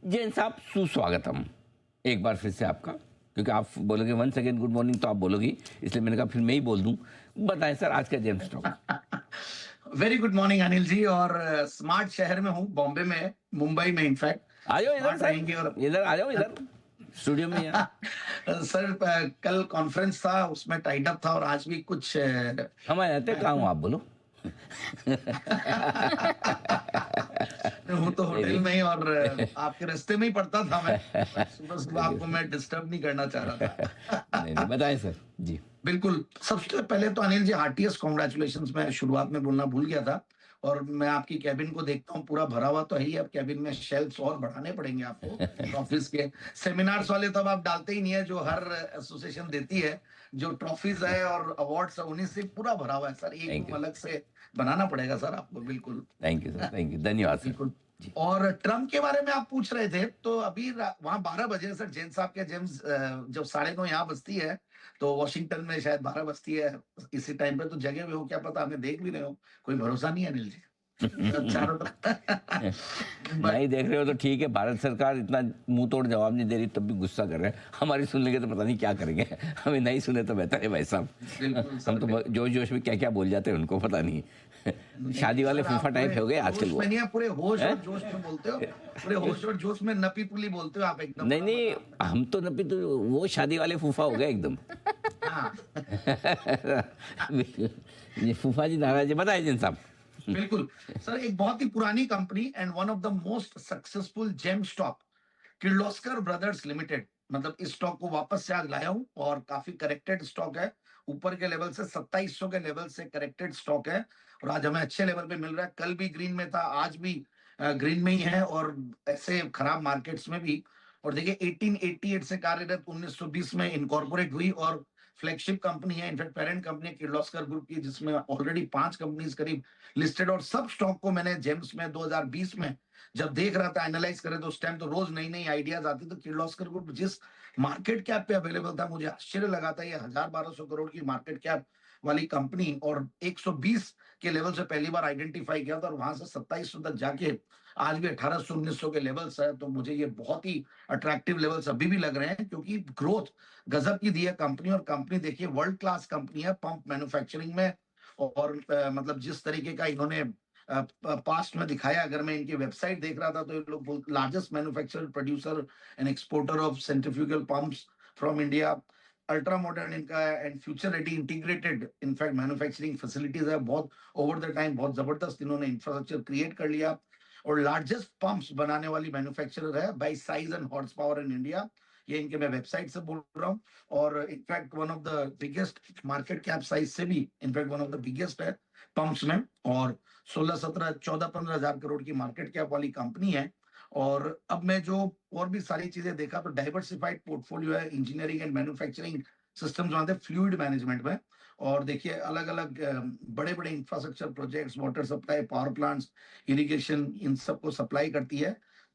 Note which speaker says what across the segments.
Speaker 1: जैन साहब, सुस्वागतम एक बार फिर से आपका। क्योंकि आप बोलोगे वन सेकेंड गुड मॉर्निंग तो आप बोलोगी, इसलिए मैंने कहा फिर मैं ही बोल दूं। बताएं सर, आज का gem stock.
Speaker 2: Very good morning Anil ji. और स्मार्ट शहर में हूँ, बॉम्बे में, मुंबई में इनफैक्ट।
Speaker 1: आ जाओ इधर
Speaker 2: स्मार्ट
Speaker 1: सर,
Speaker 2: रहेंगे और
Speaker 1: इधर आ जाओ, इधर स्टूडियो में यहाँ।
Speaker 2: सर कल कॉन्फ्रेंस था, उसमें टाइड अप था और आज भी कुछ
Speaker 1: हम आ जाते, कहाँ हूँ आप बोलो।
Speaker 2: हूँ तो
Speaker 1: नहीं
Speaker 2: होटल में ही, और
Speaker 1: नहीं।
Speaker 2: आपके रास्ते में ही पड़ता था मैं, बट सुबह सुबह
Speaker 1: थैंक यू
Speaker 2: आपको
Speaker 1: सर।
Speaker 2: मैं डिस्टर्ब नहीं करना चाह रहा
Speaker 1: नहीं नहीं,
Speaker 2: था।
Speaker 1: बताएं सर जी।
Speaker 2: बिल्कुल। सबसे पहले तो अनिल जी हार्टिएस्ट कॉन्ग्रेचुलेशंस, मैं शुरुआत में बोलना भूल गया था। और मैं आपकी कैबिन को देखता हूँ, पूरा भरा हुआ तो है ही। अब कैबिन में शेल्फ्स और बढ़ाने पड़ेंगे आपको, ट्रॉफीज के। सेमिनार्स वाले तो अब आप डालते ही नहीं है, जो हर एसोसिएशन देती है। जो ट्रॉफीज है और अवार्ड्स है, उन्हीं से पूरा भरा हुआ है सर। एक
Speaker 1: थैंक
Speaker 2: रूम
Speaker 1: यू,
Speaker 2: अलग से बनाना पड़ेगा सर आपको, बिल्कुल।
Speaker 1: Thank you sir, thank you, धन्यवाद सर
Speaker 2: बिल्कुल।
Speaker 1: जी।
Speaker 2: और ट्रम्प के बारे में आप पूछ रहे थे, तो अभी वहां 12 बजे सर, जैन साहब के जेम्स, जब 9:30 यहाँ बजती है, तो वॉशिंगटन में शायद 12 बजती है। इसी टाइम पे तो जगह हुए हो, क्या पता हमें देख भी रहे हो। कोई भरोसा नहीं है अनिल जी। चारों
Speaker 1: नहीं
Speaker 2: बट
Speaker 1: देख रहे हो तो ठीक है। भारत सरकार इतना मुंह तोड़ जवाब नहीं दे रही, तब भी गुस्सा कर रहे हैं। हमारी सुन लेंगे तो पता नहीं क्या करेंगे। हमें नहीं सुने तो बेहतर है भाई साहब।
Speaker 2: बिल्कुल
Speaker 1: हम
Speaker 2: सर,
Speaker 1: तो
Speaker 2: बिल्कुल।
Speaker 1: जोश जोश में क्या क्या बोल जाते हैं, उनको पता नहीं।
Speaker 2: नहीं नहीं
Speaker 1: शादी वाले
Speaker 2: सर,
Speaker 1: फूफा
Speaker 2: आप
Speaker 1: टाइप
Speaker 2: पूरे
Speaker 1: हो गए आजकल
Speaker 2: जोश
Speaker 1: वो।
Speaker 2: में नहीं है, पूरे होश
Speaker 1: हैं?
Speaker 2: और जोश में बोलते हो। पूरे होश और जोश में नपी पुली बोलते हो आप, एकदम
Speaker 1: नहीं
Speaker 2: बड़ा
Speaker 1: नहीं,
Speaker 2: मजा आता है।
Speaker 1: हम तो नपी तो, वो शादी वाले फूफा हो गए एकदम।
Speaker 2: हाँ।
Speaker 1: ये फूफा जी नाराज है, बताइए जिन साहब।
Speaker 2: बिल्कुल। सर, एक बहुत ही पुरानी company and one of the most successful gem stock, Kirloskar brothers limited. मतलब इस स्टॉक को वापस से आज लाया हूं, और काफी करेक्टेड स्टॉक है। ऊपर के लेवल से 2700 के लेवल से करेक्टेड स्टॉक है, और आज हमें अच्छे लेवल पे मिल रहा है। कल भी ग्रीन में था, आज भी ग्रीन में ही है, और ऐसे खराब मार्केट्स में भी। और देखिए 1888 से कार्यरत, 1920 में इनकॉर्पोरेट हुई, और फ्लैगशिप कंपनी है, इनफैक्ट पेरेंट कंपनी है किर्लोस्कर ग्रुप की, जिसमें ऑलरेडी 5 कंपनीज करीब लिस्टेड। और सब स्टॉक को मैंने जेम्स में 2020 में जब देख रहा था, एनालाइज करे, तो उस टाइम तो रोज नई नई आइडियाज आती। तो किर्लोस्कर ग्रुप जिस मार्केट कैप पे अवेलेबल था, मुझे आश्चर्य लगा था। ये 1000-1200 करोड़ की मार्केट कैप वाली कंपनी, और 120 के लेवल से पहली बार आइडेंटिफाई किया था, और वहां से 2700 तक जाके आज भी 1800-1900 के लेवल्स है। तो मुझे ये बहुत ही अट्रैक्टिव लेवल्स अभी भी लग रहे हैं, क्योंकि ग्रोथ गजब की दी है कंपनी। और कंपनी देखिए वर्ल्ड क्लास कंपनी है पंप मैन्युफैक्चरिंग में। और मतलब जिस तरीके का इन्होंने पास्ट में दिखाया, अगर मैं इनकी वेबसाइट देख रहा था, तो ये लोग largest manufacturer, producer and exporter of centrifugal pumps from India. Ultra modern इनका and future ready integrated in fact manufacturing facilities है। बहुत ओवर द टाइम बहुत जबरदस्त इन्होंने इंफ्रास्ट्रक्चर क्रिएट कर लिया, और लार्जेस्ट पंप्स बनाने वाली मैन्युफैक्चरर है bye size and horse power in India. ये इनके मैं वेबसाइट से बोल रहा हूँ। और in fact one of the biggest, market cap size से भी in fact one of the biggest है पंप्स में। और 16-17-14-15 हजार करोड़ की मार्केट कैप वाली कंपनी है। और अब मैं जो और भी सारी चीजें देखा, तो डाइवर्सिफाइड पोर्टफोलियो है, इंजीनियरिंग एंड मैन्युफैक्चरिंग सिस्टम्स वहां थे, फ्लूइड मैनेजमेंट में। और देखिए अलग अलग बड़े बड़े infrastructure projects, water supply, power plants, irrigation, इन सबको सप्लाई करती है।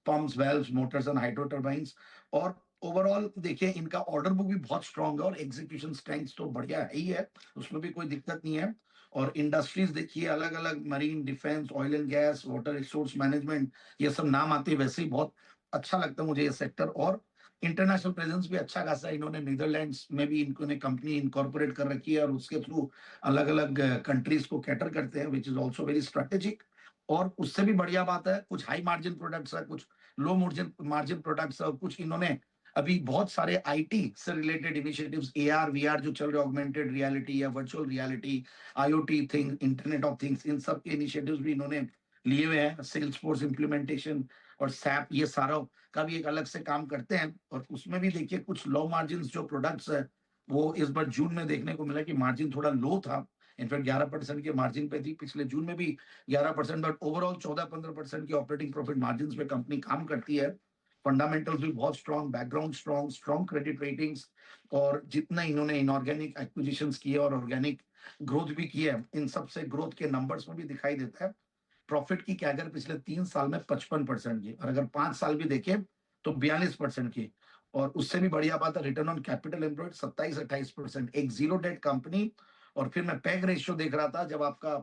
Speaker 2: Pumps, valves, motors and hydro turbines. और ओवरऑल देखिए इनका ऑर्डर बुक भी बहुत स्ट्रांग है, और एग्जीक्यूशन स्ट्रेंथ तो बढ़िया है ही है, उसमें भी कोई दिक्कत नहीं है। और इंडस्ट्रीज देखिए अलग अलग, marine, defence, oil and gas, water resource management, ये सब नाम आते हैं। वैसे ही बहुत अच्छा लगता है मुझे ये सेक्टर। और इंटरनेशनल प्रेजेंस भी अच्छा खासा है। इन्होंने नीदरलैंड्स में भी इन्होंने कंपनी इनकॉर्पोरेट कर रखी है, और उसके थ्रू अलग अलग कंट्रीज को कैटर करते हैं, which is also very strategic. और उससे भी बढ़िया बात है, कुछ हाई मार्जिन प्रोडक्ट्स है, कुछ लो मार्जिन मार्जिन प्रोडक्ट्स है, और कुछ इन्होंने अभी बहुत सारे आईटी से रिलेटेड इनिशिएटिव्स, एआर वीआर जो चल रहे, ऑगमेंटेड रियलिटी या virtual reality, IoT thing, internet of things, इन सब के इनिशिएटिव्स भी इन्होंने लिए हुए हैं। सेल्स फोर्स इम्प्लीमेंटेशन और सैप, ये सारा का भी एक अलग से काम करते हैं। और उसमें भी देखिए कुछ लो मार्जिन जो प्रोडक्ट्स है, वो इस बार जून में देखने को मिला कि मार्जिन थोड़ा लो था। इनफैक्ट 11% के मार्जिन पे थी, पिछले जून में भी 11%, बट ओवरऑल 14-15% की ऑपरेटिंग प्रॉफिट मार्जिन पे कंपनी काम करती है। फंडामेंटल्स भी बहुत strong, background strong, strong credit ratings. और जितना इन्होंने इनऑर्गेनिक एक्विजिशंस किए और ऑर्गेनिक ग्रोथ भी की है, इन सब से ग्रोथ के नंबर्स में भी दिखाई देता है। प्रॉफिट की कैगर पिछले 3 साल में 55% की, और अगर 5 साल भी देखें तो 42% की। और उससे भी बढ़िया बात है, रिटर्न ऑन कैपिटल एम्प्लॉयड 27-28%, एक जीरो डेट कंपनी। और फिर मैं पैग रेशियो देख रहा था, जब आपका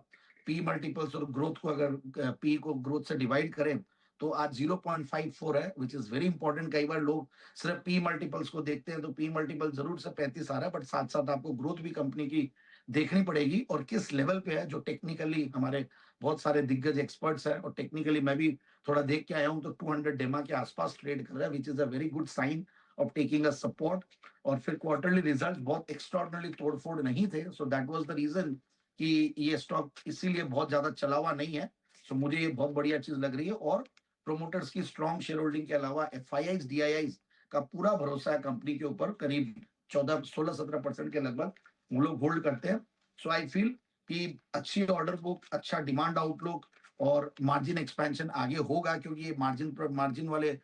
Speaker 2: पी मल्टीपल्स और ग्रोथ को, अगर पी को ग्रोथ से डिवाइड करें, तो आज 0.54 है, विच इज वेरी इंपॉर्टेंट। कई बार लोग सिर्फ पी मल्टीपल्स को देखते हैं, तो पी मल्टीपल जरूर से 35 आ रहा है, बट साथ साथ आपको ग्रोथ भी कंपनी की देखनी पड़ेगी और किस लेवल पे है। जो टेक्निकली हमारे बहुत सारे दिग्गज एक्सपर्ट्स हैं और टेक्निकली मैं भी थोड़ा देख के आया हूं, तो 200 डेमा के आसपास ट्रेड कर रहा है, which is a very good sign of taking a support. और फिर क्वार्टरली रिजल्ट बहुत एक्स्ट्राऑर्डिनरी तोड़फोड़ नहीं थे, so that was the reason कि ये स्टॉक इसीलिए बहुत ज्यादा चला हुआ नहीं है। सो मुझे ये बहुत बढ़िया चीज लग रही है। और प्रोमोटर्स की स्ट्रॉन्ग शेयर होल्डिंग के अलावा एफआईआईज डीआईआईज का पूरा भरोसा है कंपनी के ऊपर, करीब 14-16-17% के लगभग वो लोग होल्ड करते हैं। सो आई फील कि अच्छी ऑर्डर बुक, अच्छा डिमांड आउटलुक और मार्जिन एक्सपेंशन आगे होगा, क्योंकि ये मार्जिन वाले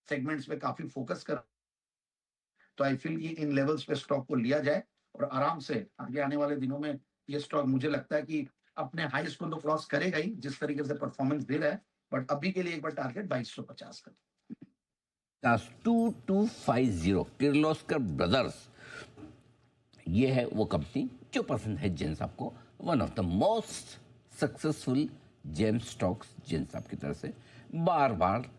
Speaker 2: सेगमेंट्स पे काफी फोकस कर। तो आई फील कि इन लेवल्स पे स्टॉक को लिया जाए और आराम से आगे आने वाले दिनों में ये स्टॉक मुझे लगता है कि अपने हाईएस्ट को तो क्रॉस करेगा ही, जिस तरीके से परफॉर्मेंस दे रहा है। बट अभी के लिए एक बार टारगेट 2250 का।
Speaker 1: 2250 किर्लोस्कर ब्रदर्स, ये है वो कंपनी जो पसंद है जैन साहब को। One of the most successful gem stocks Jain साहब की तरफ से बार बार